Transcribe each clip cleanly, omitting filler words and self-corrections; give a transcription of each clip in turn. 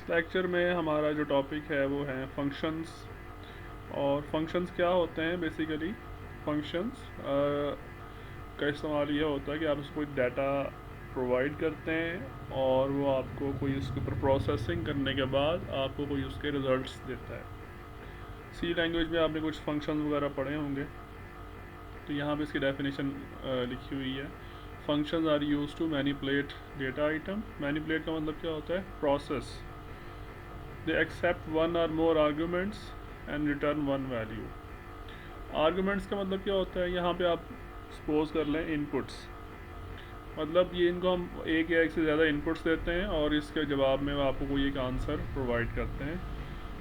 Lecture में हमारा जो टॉपिक है वो है फंक्शंस। और फंक्शंस क्या होते हैं बेसिकली? फंक्शंस का इस्तेमाल ये होता है कि आप उसको कोई डाटा प्रोवाइड करते हैं और वो आपको कोई उसके ऊपर प्रोसेसिंग करने के बाद आपको कोई उसके रिजल्ट्स देता है। सी लैंग्वेज में आपने कुछ फंक्शन वगैरह पढ़े होंगे, तो यहाँ पे इसकी डेफिनेशन लिखी हुई है। Functions are use to manipulate data item. Manipulate का मतलब क्या होता है? Process. They accept one or more arguments and return one value. Arguments का मतलब क्या होता है? यहाँ पे आप सपोज कर लें इनपुट्स, मतलब ये इनको हम एक या एक से ज़्यादा इनपुट्स देते हैं और इसके जवाब में वो आपको कोई एक आंसर प्रोवाइड करते हैं।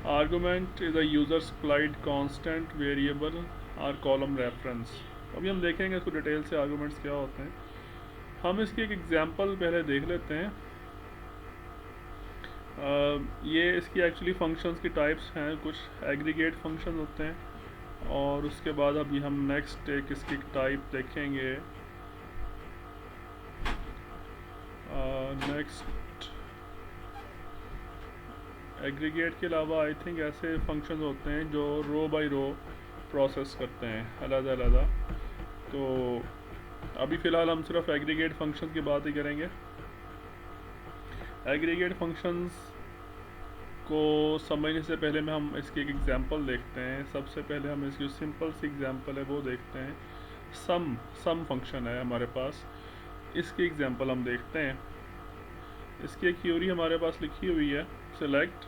Argument is a user supplied constant variable और कॉलम रेफरेंस। अभी हम देखेंगे इसको डिटेल से आर्गूमेंट्स क्या होते हैं। हम इसकी एक एग्जांपल पहले देख लेते हैं। ये इसकी एक्चुअली फंक्शंस की टाइप्स हैं। कुछ एग्रीगेट फंक्शन होते हैं और उसके बाद अभी हम नेक्स्ट एक इसकी टाइप देखेंगे। नेक्स्ट एग्रीगेट के अलावा आई थिंक ऐसे फंक्शंस होते हैं जो रो बाय रो प्रोसेस करते हैं अलग-अलग। तो अभी फ़िलहाल हम सिर्फ एग्रीगेट फंक्शंस की बात ही करेंगे। एग्रीगेट फंक्शंस को समझने से पहले में हम इसकी एक एग्जांपल देखते हैं। सबसे पहले हम इसकी सिंपल सी एग्जांपल है वो देखते हैं। सम फंक्शन है हमारे पास, इसकी एग्जांपल हम देखते हैं। इसकी एक थ्योरी हमारे पास लिखी हुई है। Select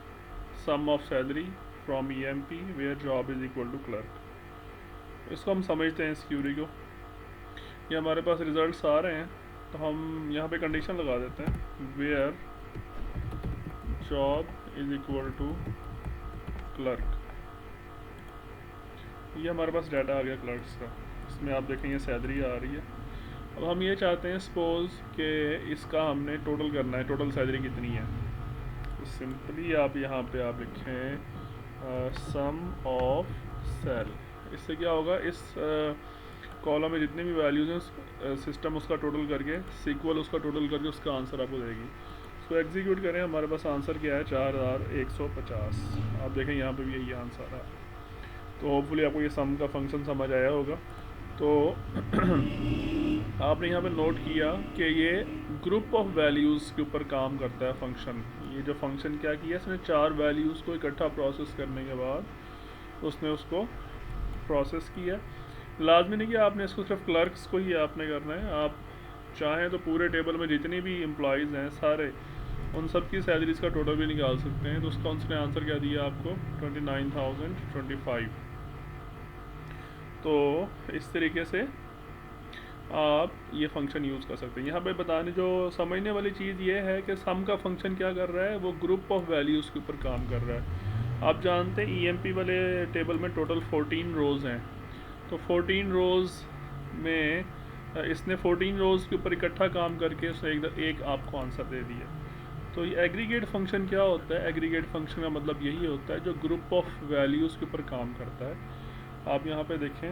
sum of salary from EMP where job is equal to clerk. इसको हम समझते हैं इस थ्योरी को। ये हमारे पास रिजल्ट्स आ रहे हैं तो हम यहाँ पे कंडीशन लगा देते हैं where job is equal to clerk. ये हमारे पास डाटा आ गया क्लर्क्स का। इसमें आप देखेंगे सैलरी आ रही है। अब हम ये चाहते हैं सपोज कि इसका हमने टोटल करना है, टोटल सैलरी कितनी है। तो सिंपली आप यहाँ पे आप लिखें सम ऑफ सेल। इससे क्या होगा? इस कॉलम में जितनी भी वैल्यूज़ हैं सिस्टम उसका टोटल करके, सीक्वल उसका टोटल करके उसका आंसर आपको देगी। तो एग्जीक्यूट करें, हमारे पास आंसर क्या है? 4150। आप देखें यहाँ पे भी यही आंसर है। तो होपफुली आपको ये सम का फंक्शन समझ आया होगा। तो आपने यहाँ पे नोट किया कि ये ग्रुप ऑफ वैल्यूज़ के ऊपर काम करता है फंक्शन। ये जो फंक्शन क्या किया, इसने 4 वैल्यूज़ को इकट्ठा प्रोसेस करने के बाद उसने उसको प्रोसेस किया। लाजमी नहीं कि आपने इसको सिर्फ क्लर्क्स को ही आपने करना है। आप चाहें तो पूरे टेबल में जितने भी एम्प्लॉयज़ हैं सारे, उन सब की सैलरीज़ का टोटल भी निकाल सकते हैं। तो उसका उसने आंसर क्या दिया आपको? 29,025। तो इस तरीके से आप ये फंक्शन यूज़ कर सकते हैं। यहाँ पे बताने जो समझने वाली चीज़ ये है कि सम का फंक्शन क्या कर रहा है, वो ग्रुप ऑफ वैल्यूज़ के ऊपर काम कर रहा है। आप जानते हैं ईएमपी वाले टेबल में टोटल 14 रोज़ हैं। तो 14 रोज़ में इसने 14 रोज़ के ऊपर इकट्ठा काम करके उसने एक आपको आंसर दे दिया। तो ये एग्रीगेट फंक्शन क्या होता है? एग्रीगेट फंक्शन का मतलब यही होता है जो ग्रुप ऑफ वैल्यूज़ के ऊपर काम करता है। आप यहाँ पे देखें,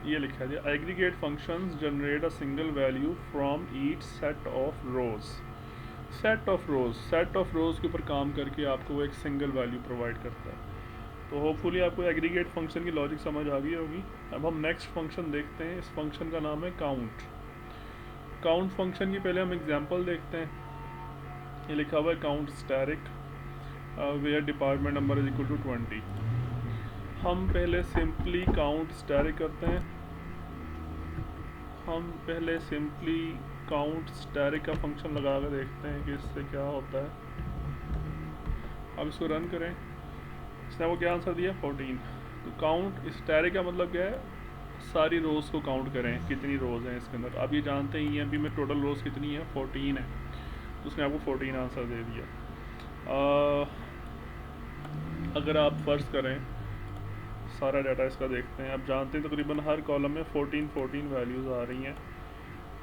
ये लिखा है aggregate functions generate a single value from each set of rows. Set of rows के ऊपर काम करके आपको वो एक सिंगल वैल्यू प्रोवाइड करता है। तो होपफुली आपको एग्रीगेट फंक्शन की लॉजिक समझ आ गई होगी। अब हम नेक्स्ट फंक्शन देखते हैं। इस फंक्शन का नाम है काउंट। काउंट फंक्शन की पहले हम एग्जांपल देखते हैं। ये लिखा हुआ है count asterisk where department number is equal to 20। हम पहले सिंपली काउंट स्टैरिक करते हैं। हम पहले सिंपली काउंट स्टैरिक का फंक्शन लगा कर देखते हैं कि इससे क्या होता है। अब इसको रन करें। इसने वो क्या आंसर दिया? 14। तो काउंट स्टैरिक का मतलब क्या है? सारी रोज़ को काउंट करें, कितनी रोज़ हैं इसके अंदर। अब ये जानते हैं ईएमपी में टोटल रोज़ कितनी है? 14 है। तो उसने आपको 14 आंसर दे दिया। अगर आप फ़र्ज़ करें सारा डाटा इसका देखते हैं, आप जानते हैं तकरीबन हर कॉलम में 14 वैल्यूज़ आ रही हैं।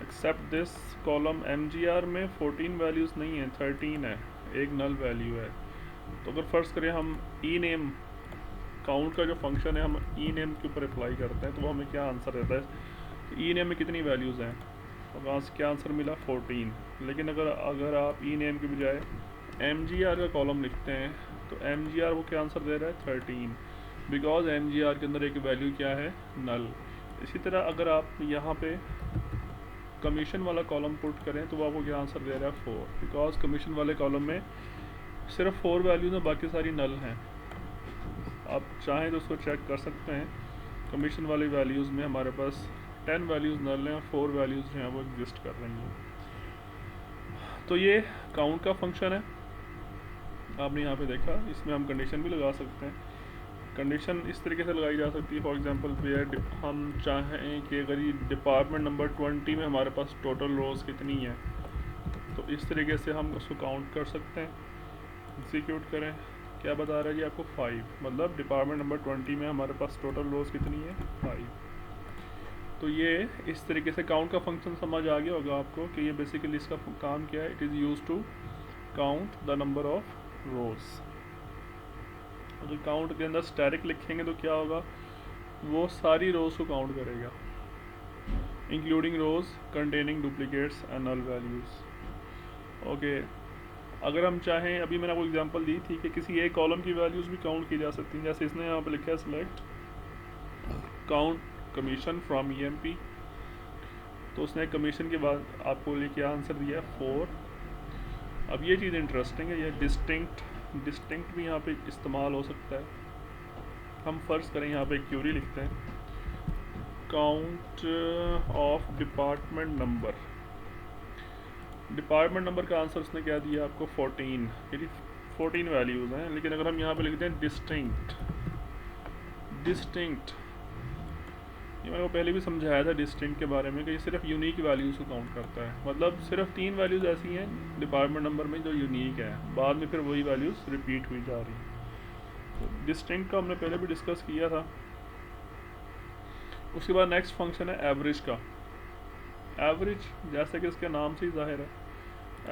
एक्सेप्ट दिस कॉलम MGR में 14 वैल्यूज़ नहीं है, 13 है, एक नल वैल्यू है। तो अगर फ़र्ज़ करें हम ई नेम काउंट का जो फंक्शन है हम ई नेम के ऊपर अप्लाई करते हैं तो वो हमें क्या आंसर देता है? ई नेम में कितनी वैल्यूज़ हैं? और वहाँ से क्या आंसर मिला 14। लेकिन अगर अगर आप ई नेम के बजाय MGR का कॉलम लिखते हैं तो MGR वो क्या आंसर दे रहा है 13, बिकॉज MGR के अंदर एक वैल्यू क्या है नल। इसी तरह अगर आप यहाँ पे कमीशन वाला कॉलम पुट करें तो वो आपको क्या आंसर दे रहा है 4, बिकॉज कमीशन वाले कॉलम में सिर्फ 4 वैल्यूज हैं, बाकी सारी नल हैं। आप चाहें तो उसको चेक कर सकते हैं। कमीशन वाली वैल्यूज़ में हमारे पास 10 वैल्यूज़ नल हैं और 4 वैल्यूज़ जो हैं वो एग्जिस्ट कर रही हैं। तो ये काउंट का फंक्शन है, आपने यहाँ पे देखा। इसमें हम कंडीशन भी लगा सकते हैं। कंडीशन इस तरीके से लगाई जा सकती है, फॉर एग्जांपल वेयर हम चाहें कि अगर ये डिपार्टमेंट नंबर 20 में हमारे पास टोटल रोज़ कितनी है, तो इस तरीके से हम उसको काउंट कर सकते हैं। एग्जीक्यूट करें, क्या बता रहा है जी आपको 5, मतलब डिपार्टमेंट नंबर 20 में हमारे पास टोटल रोज़ कितनी है 5। तो ये इस तरीके से काउंट का फंक्शन समझ आ गया होगा आपको कि ये बेसिकली इसका काम क्या है। It is use to count the number of rows. अगर काउंट के अंदर स्टैटिक लिखेंगे तो क्या होगा, वो सारी रोज़ को काउंट करेगा, including rows containing duplicates and null values. Okay, अगर हम चाहें, अभी मैंने आपको एग्जांपल दी थी कि किसी एक कॉलम की वैल्यूज़ भी काउंट की जा सकती हैं। जैसे इसने यहाँ पर लिखा है select count commission from EMP, तो उसने कमीशन के बाद आपको लिए क्या आंसर दिया 4। अब ये चीज़ इंटरेस्टिंग है, ये डिस्टिंक्ट भी यहाँ पे इस्तेमाल हो सकता है। हम फ़र्ज़ करें यहाँ पे एक क्यूरी लिखते हैं, काउंट ऑफ डिपार्टमेंट नंबर का आंसर उसने क्या दिया आपको 14, यानी 14 वैल्यूज़ हैं। लेकिन अगर हम यहाँ पे लिखते हैं डिस्टिंक्ट, ये मैंने को पहले भी समझाया था डिस्टिंक्ट के बारे में कि ये सिर्फ यूनिक वैल्यूज़ को काउंट करता है। मतलब सिर्फ 3 वैल्यूज़ ऐसी हैं डिपार्टमेंट नंबर में जो यूनिक है, बाद में फिर वही वैल्यूज़ रिपीट हुई जा रही हैं। तो डिस्टिंक्ट का हमने पहले भी डिस्कस किया था। उसके बाद नेक्स्ट फंक्शन है एवरेज का। एवरेज जैसे कि इसके नाम से ही जाहिर है,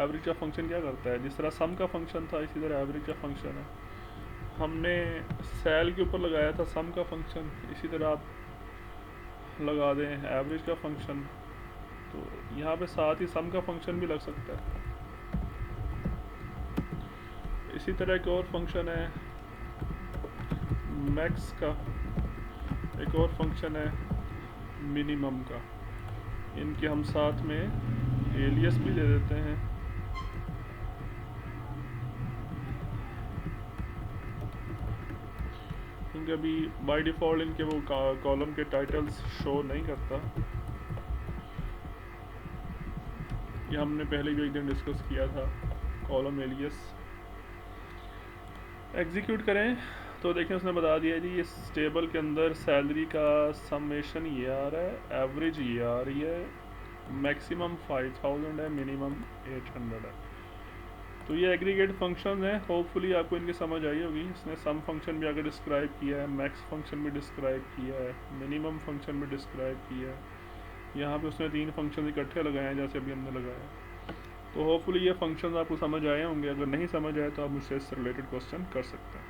एवरेज का फंक्शन क्या करता है, जिस तरह सम का फंक्शन था इसी तरह एवरेज का फंक्शन है। हमने सेल के ऊपर लगाया था सम का फंक्शन, इसी तरह आप लगा दें एवरेज का फंक्शन, तो यहाँ पे साथ ही सम का फंक्शन भी लग सकता है। इसी तरह एक और फंक्शन है मैक्स का, एक और फंक्शन है मिनिमम का। इनके हम साथ में एलियस भी दे देते हैं। क्योंकि अभी बाय डिफ़ॉल्ट इनके वो कॉलम के टाइटल्स शो नहीं करता, ये हमने पहले भी एक दिन डिस्कस किया था कॉलम एलियस। एग्जीक्यूट करें तो देखें उसने बता दिया जी इस टेबल के अंदर सैलरी का समेशन ये आ रहा है, एवरेज ये आ रही है, मैक्सिमम 5000 है, मिनिमम 800 है। तो ये एग्रीगेट फंक्शन है, होपफुली आपको इनकी समझ आई होगी। इसने सम फंक्शन भी आगे डिस्क्राइब किया है, मैक्स फंक्शन भी डिस्क्राइब किया है, मिनिमम फंक्शन भी डिस्क्राइब किया है। यहाँ पे उसने 3 फंक्शन इकट्ठे लगाए हैं जैसे अभी हमने लगाया। तो होपफुली ये फंक्शन आपको समझ आए होंगे। अगर नहीं समझ आए तो आप मुझसे इससे रिलेटेड क्वेश्चन कर सकते हैं।